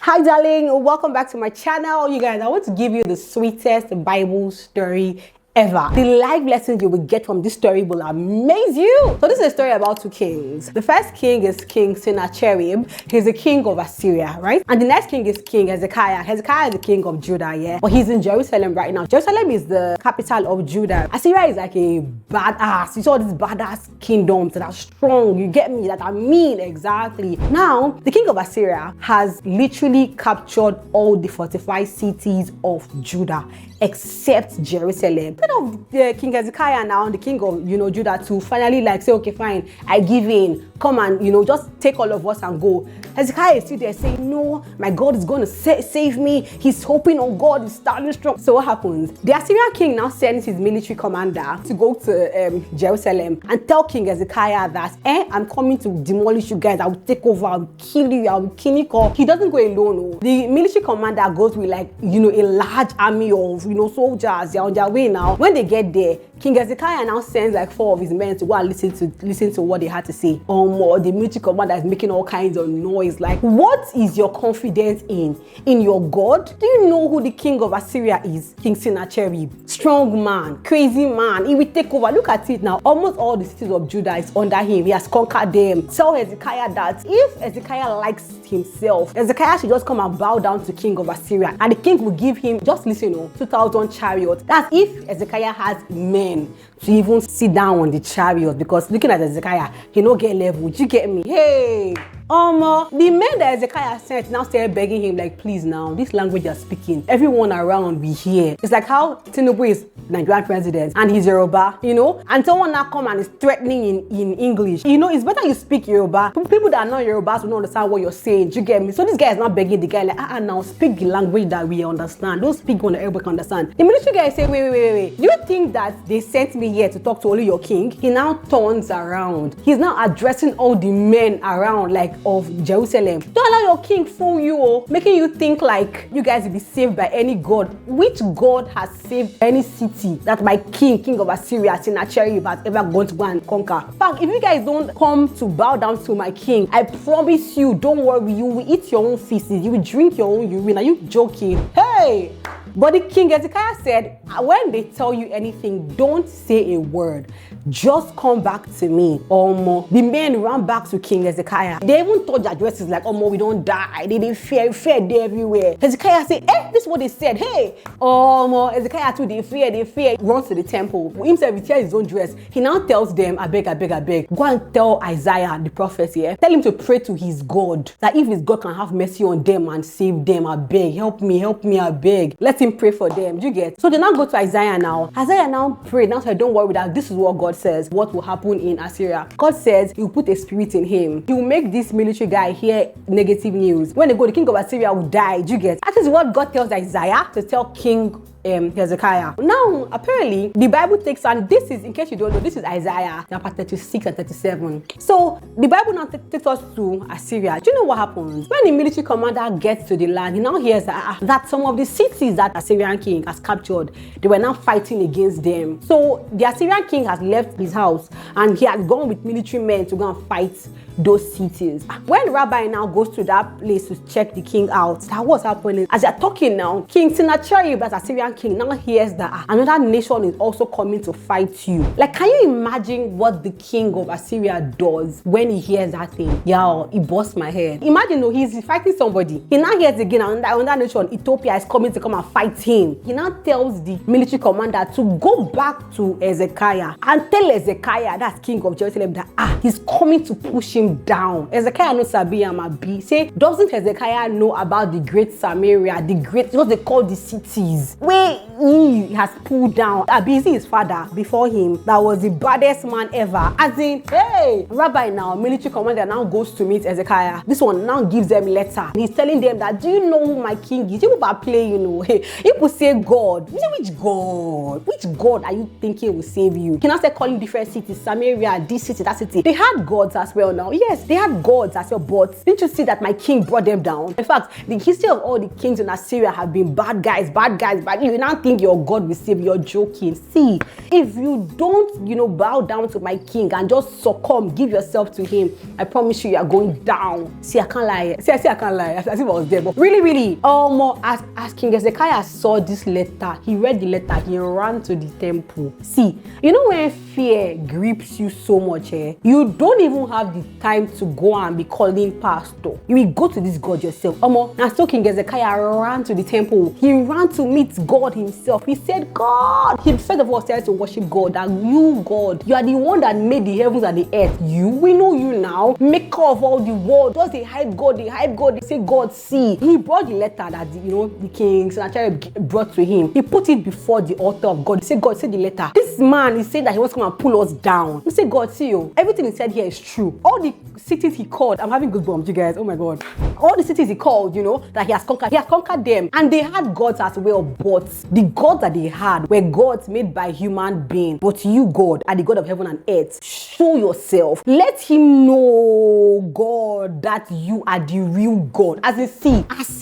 Hi darling, welcome back to my channel. You guys, I want to give you the sweetest Bible story ever. The life lessons you will get from this story will amaze you. So this is a story about two kings. The first king is King Sennacherib. He's the king of Assyria, right? And the next king is King Hezekiah. Hezekiah is the king of Judah, yeah? But he's in Jerusalem right now. Jerusalem is the capital of Judah. Assyria is like a badass. You saw these badass kingdoms that are strong. You get me? That are mean, exactly. Now, the king of Assyria has literally captured all the fortified cities of Judah except Jerusalem. Instead of King Hezekiah now, the king of Judah, to finally like say, okay, fine, I give in, come and just take all of us and go. Hezekiah is still there saying, no, my God is going to save me. He's hoping on God, he's standing strong. So what happens? The Assyrian king now sends his military commander to go to Jerusalem and tell King Hezekiah that I'm coming to demolish you guys. I will take over, I will kill you, I will kill you. He doesn't go alone. Oh. The military commander goes with like a large army of soldiers. They're on their way now. When they get there, King Hezekiah now sends like 4 of his men to go and listen to what they had to say. The military commander is making all kinds of noise. Like, what is your confidence in? In your God? Do you know who the king of Assyria is? King Sennacherib. Strong man, crazy man. He will take over. Look at it now. Almost all the cities of Judah is under him. He has conquered them. Tell Hezekiah that if Hezekiah likes himself, Hezekiah should just come and bow down to king of Assyria, and the king will give him, just listen, 2,000 chariots. That's if Hezekiah has men to even sit down on the chariot, because looking at Hezekiah, he no get level. Do you get me? Hey, the men that Hezekiah sent now started begging him, like, please now, this language you're speaking, everyone around we hear. It's like how Tinubu is Nigerian president and he's Yoruba, and someone now come and is threatening in English. It's better you speak Yoruba. People that are not Yorubas will not understand what you're saying. Do you get me? So this guy is not begging the guy like, now speak the language that we understand. Don't speak one that everybody can understand. The military guy say, wait. Do you think that they sent me here to talk to only your king? He now turns around. He's now addressing all the men around, like, of Jerusalem. Don't allow your king fool you, making you think like you guys will be saved by any god. Which god has saved any city that my king of Assyria, Sennacherib, has ever gone to go and conquer? In fact, if you guys don't come to bow down to my king, I promise you, don't worry, you will eat your own feces, you will drink your own urine. Are you joking? Hey! But the King Hezekiah said, when they tell you anything, don't say a word. Just come back to me. The men ran back to King Hezekiah. They even thought their dresses like, we don't die. They fear there everywhere. Hezekiah said, this is what they said. Hey, Hezekiah too, they fear. Runs to the temple. Himself, he tears his own dress. He now tells them, I beg. Go and tell Isaiah, the prophet here. Tell him to pray to his God. That if his God can have mercy on them and save them, I beg. Help me, I beg. Let him pray for them. Do you get? So they now go to Isaiah now. Isaiah now prayed. Now said, don't worry, that this is what God says. What will happen in Assyria? God says he will put a spirit in him. He will make this military guy hear negative news. When they go, the king of Assyria will die. Do you get? That is what God tells Isaiah to tell King Hezekiah. Now, apparently, the Bible takes, and this is, in case you don't know, this is Isaiah chapter 36 and 37. So, the Bible now takes us to Assyria. Do you know what happens? When the military commander gets to the land, he now hears that some of the cities that Assyrian king has captured, they were now fighting against them. So, the Assyrian king has left his house, and he has gone with military men to go and fight those cities. When Rabbi now goes to that place to check the king out, that what's happening? As they're talking now, King Sennacherib, as Assyrian king, now hears that another nation is also coming to fight you. Like, can you imagine what the king of Assyria does when he hears that thing? Yeah, it busts my head. Imagine, he's fighting somebody. He now hears again another nation, Ethiopia, is coming to come and fight him. He now tells the military commander to go back to Hezekiah and tell Hezekiah, that's king of Jerusalem, that he's coming to push him down. Hezekiah knows Sabi Amabi. Say, doesn't Hezekiah know about the great Samaria, what they call the cities, where he has pulled down? Abizi, his father, before him, that was the baddest man ever. As in, hey, Rabbi now, military commander now goes to meet Hezekiah. This one now gives them a letter. He's telling them that, do you know who my king is? You are playing, Hey, people say God. You say, which God? Which God are you thinking will save you? He now start calling different cities, Samaria, this city, that city. They had gods as well now. Yes, they had gods as well, but didn't you see that my king brought them down? In fact, the history of all the kings in Assyria have been bad guys, but you now think your God will save you. You're joking. See, if you don't, bow down to my king and just succumb, give yourself to him, I promise you are going down. See, I can't lie. See, I can't lie. As if I was there. But really, as King Hezekiah saw this letter, he read the letter, he ran to the temple. See, when fear grips you so much, you don't even have the time to go and be calling pastor. You will go to this God yourself. And so King Hezekiah ran to the temple. He ran to meet God himself. He said, God. He first of all started to worship God. That you, God, you are the one that made the heavens and the earth. We know you now. Maker of all the world. Just they hype God. They say, God, see. He brought the letter that the King Sennacherib brought to him. He put it before the altar of God. He said, God, see the letter. This man is saying that he wants to come and pull us down. He said, God, see you. Everything he said here is true. All the cities he called, I'm having goosebumps, you guys. Oh my God. All the cities he called, that he has conquered them. And they had gods as well, but the gods that they had were gods made by human beings. But you, God, are the God of heaven and earth. Show yourself. Let him know, God, that you are the real God. As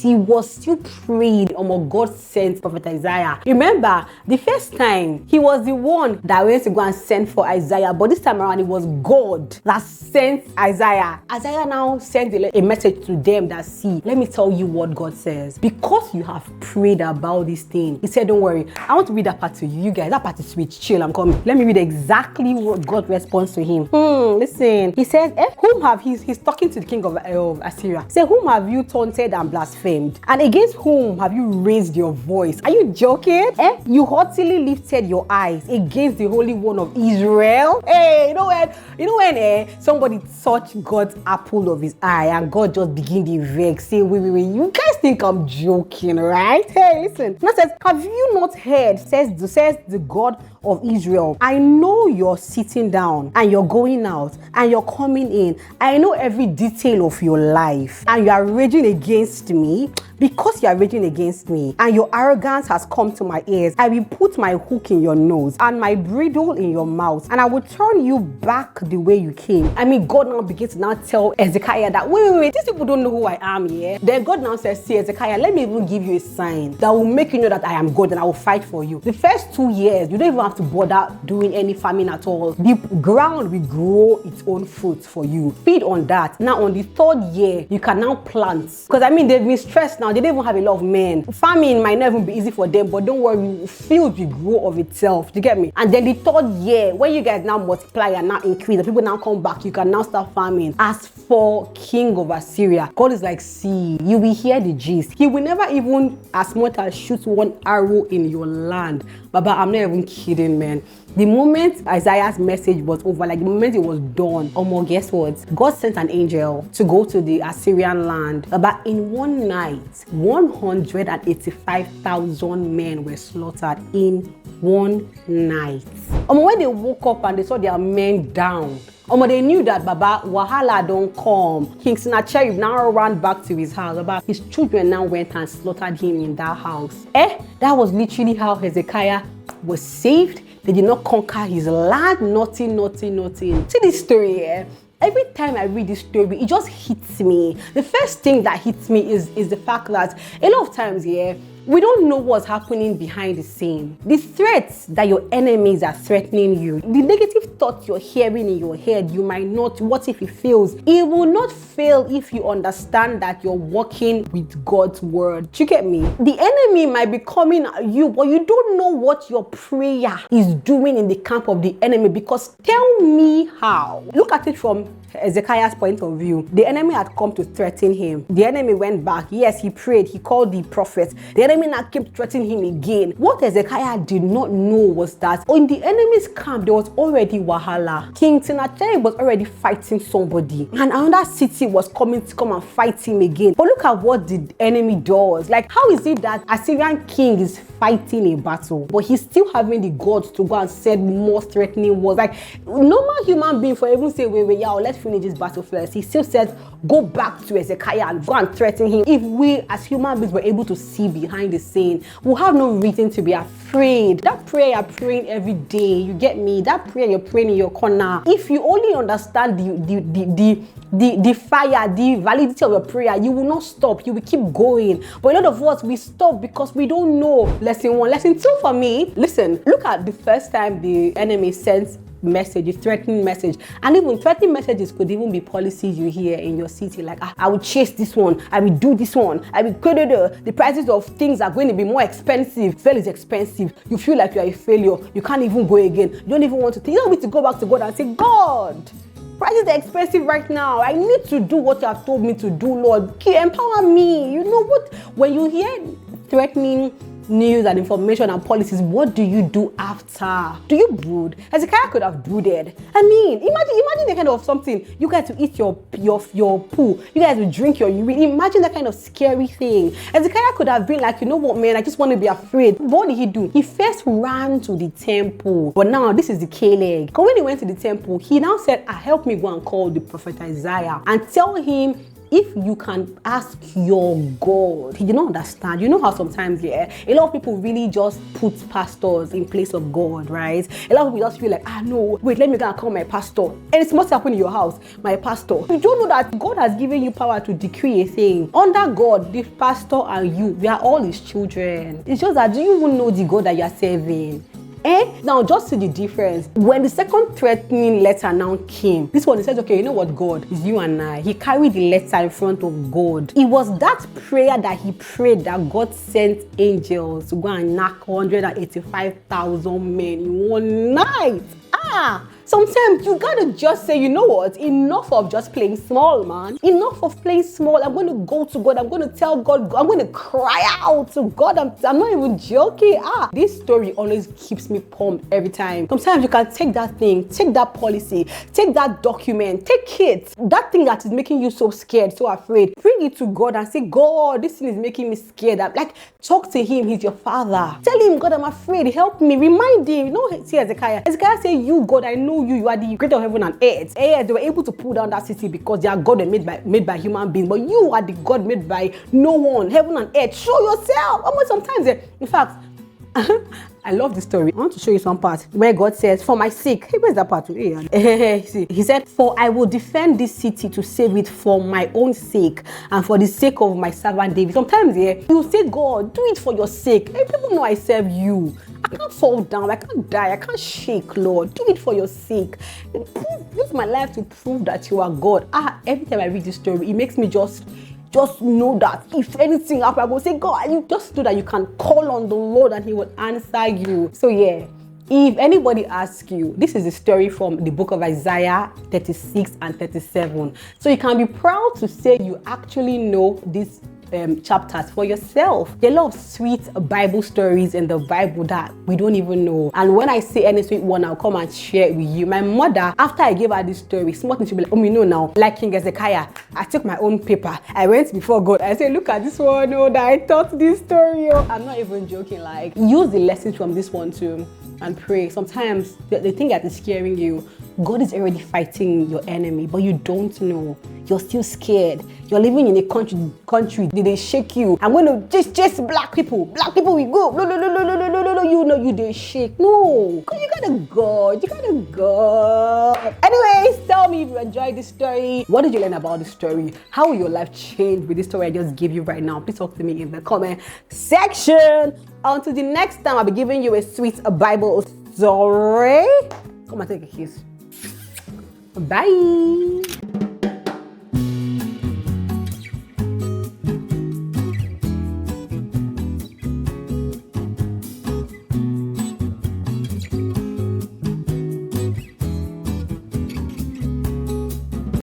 he was still praying, God sent Prophet Isaiah. Remember, the first time, he was the one that went to go and send for Isaiah. But this time around, it was God that sent Isaiah. Isaiah now sent a message to them that, see, let me tell you what God says. Because you have prayed about this thing, he said, don't worry. I want to read that part to you. You guys, that part is sweet. Chill, I'm coming. Let me read exactly what God responds to him. Listen. He says, he's talking to the king of Assyria. He said, whom have you taunted and blasphemed? And against whom have you raised your voice? Are you joking? You haughtily lifted your eyes against the Holy One of Israel. Hey, when somebody touched God's apple of his eye and God just begin to vex, say, wait, you guys think I'm joking, right? Hey, listen. Now says, have you not heard, says the God of Israel, I know you're sitting down and you're going out and you're coming in. I know every detail of your life, and you are raging against me. Because you are raging against me and your arrogance has come to my ears, I will put my hook in your nose and my bridle in your mouth, and I will turn you back the way you came. God now begins to now tell Hezekiah that, wait, these people don't know who I am, yeah? Then God now says, see, Hezekiah, let me even give you a sign that will make you know that I am God and I will fight for you. The first 2 years, you don't even have to bother doing any farming at all. The ground will grow its own fruit for you. Feed on that. Now, on the 3rd year, you can now plant. Because they've been stressed now. They don't even have a lot of men. Farming might not even be easy for them, but don't worry, field will grow of itself. Do you get me? And then the 3rd year, when you guys now multiply and now increase, the people now come back, you can now start farming. As for King of Assyria, God is like, see, you will hear the gist. He will never even as much as shoot one arrow in your land. Baba, I'm not even kidding, man. The moment Isaiah's message was over, like the moment it was done, guess what? God sent an angel to go to the Assyrian land. But in one night, 185,000 men were slaughtered in one night. When they woke up and they saw their men down, they knew that Baba Wahala don't come. King Sennacherib now ran back to his house. His children now went and slaughtered him in that house. That was literally how Hezekiah was saved. They did not conquer his land. Nothing. See this story here? Every time I read this story, it just hits me. The first thing that hits me is the fact that a lot of times, we don't know what's happening behind the scene. The threats that your enemies are threatening you, the negative thoughts you're hearing in your head, you might not, what if it fails? It will not fail if you understand that you're working with God's word. Do you get me? The enemy might be coming at you, but you don't know what your prayer is doing in the camp of the enemy, because tell me how. Look at it from Hezekiah's point of view. The enemy had come to threaten him. The enemy went back. Yes, he prayed. He called the prophet. The enemy now kept threatening him again. What Hezekiah did not know was that in the enemy's camp, there was already wahala. King Sennacherib was already fighting somebody, and another city was coming to come and fight him again. But look at what the enemy does. Like, how is it that Assyrian king is fighting a battle, but he's still having the guts to go and say more threatening words? Like, normal human being for even say, wait, let's finish this battle first. He still says, go back to Hezekiah and go and threaten him. If we as human beings were able to see behind the scene, we'll have no reason to be afraid. That prayer you're praying every day, you get me? That prayer you're praying in your corner, if you only understand the fire, the validity of your prayer, you will not stop. You will keep going. But a lot of us, we stop because we don't know. Lesson 1. Lesson 2 for me, listen, look at the first time the enemy sends message, a threatening message. And even threatening messages could even be policies you hear in your city, like I will chase this one, I will do this one, I will the prices of things are going to be more expensive. Fuel is expensive. You feel like you are a failure. You can't even go again. You don't even want to think. You don't need to go back to God and say, God, prices are expensive right now. I need to do what you have told me to do, Lord. Empower me. You know what? When you hear threatening news and information and policies, what do you do after? Do you brood? Hezekiah could have brooded. I mean, imagine the kind of something. You guys to eat your poo. You guys will drink your urine. Imagine that kind of scary thing. Hezekiah could have been like, you know what, man, I just want to be afraid. But what did he do? He first ran to the temple. But now this is the K-leg. Because when he went to the temple, he now said, help me go and call the prophet Isaiah and tell him, if you can ask your God. He did not understand. You know how sometimes, a lot of people really just put pastors in place of God, right? A lot of people just feel like, no, wait, let me go and call my pastor. And it's must happen in your house, my pastor. You don't know that God has given you power to decree a thing. Under God, the pastor and you, we are all his children. It's just that, do you even know the God that you are serving? Now just see the difference. When the second threatening letter now came, this one, he says, okay, you know what, God, it's you and I. He carried the letter in front of God. It was that prayer that he prayed that God sent angels to go and knock 185,000 men in one night. Sometimes you gotta just say, you know what, enough of just playing small, man. Enough of playing small. I'm going to go to God. I'm going to tell God. I'm going to cry out to God. I'm not even joking. This story always keeps me pumped every time. Sometimes you can take that thing, take that policy, take that document, take it. That thing that is making you so scared, so afraid. Bring it to God and say, God, this thing is making me scared. Talk to him. He's your father. Tell him, God, I'm afraid. Help me. Remind him. You know, see Hezekiah. Hezekiah said, you, God, I know you are the creator of heaven and earth. They were able to pull down that city because they are God made by human beings. But you are the God made by no one, heaven and earth. Show yourself. Almost sometimes, in fact, I love this story. I want to show you some part where God says, for my sake. Hey, where's that part? See, he said, for I will defend this city to save it for my own sake and for the sake of my servant David. Sometimes, you say, God, do it for your sake. Hey, people know I serve you. I can't fall down. I can't die. I can't shake, Lord. Do it for your sake. Use my life to prove that you are God. Every time I read this story, it makes me just know that if anything happens, I will say, God, you just know that you can call on the Lord and he will answer you. So if anybody asks you, this is a story from the book of Isaiah 36 and 37. So you can be proud to say you actually know this chapters for yourself. There are a lot of sweet Bible stories in the Bible that we don't even know. And when I say any sweet one, I'll come and share it with you. My mother, after I gave her this story, smart thing, she be like, you know now, like King Hezekiah, I took my own paper. I went before God. I said, look at this one, that I taught this story. I'm not even joking. Use the lessons from this one too and pray. Sometimes the thing that is scaring you, God is already fighting your enemy, but you don't know. You're still scared. You're living in a country. Did they shake you? I'm going to just chase black people. Black people will go. No. You know you they shake. No. You gotta go. You gotta go. Anyways, tell me if you enjoyed this story. What did you learn about this story? How will your life change with this story I just gave you right now? Please talk to me in the comment section. Until the next time, I'll be giving you a sweet Bible story. Come and take a kiss. Bye.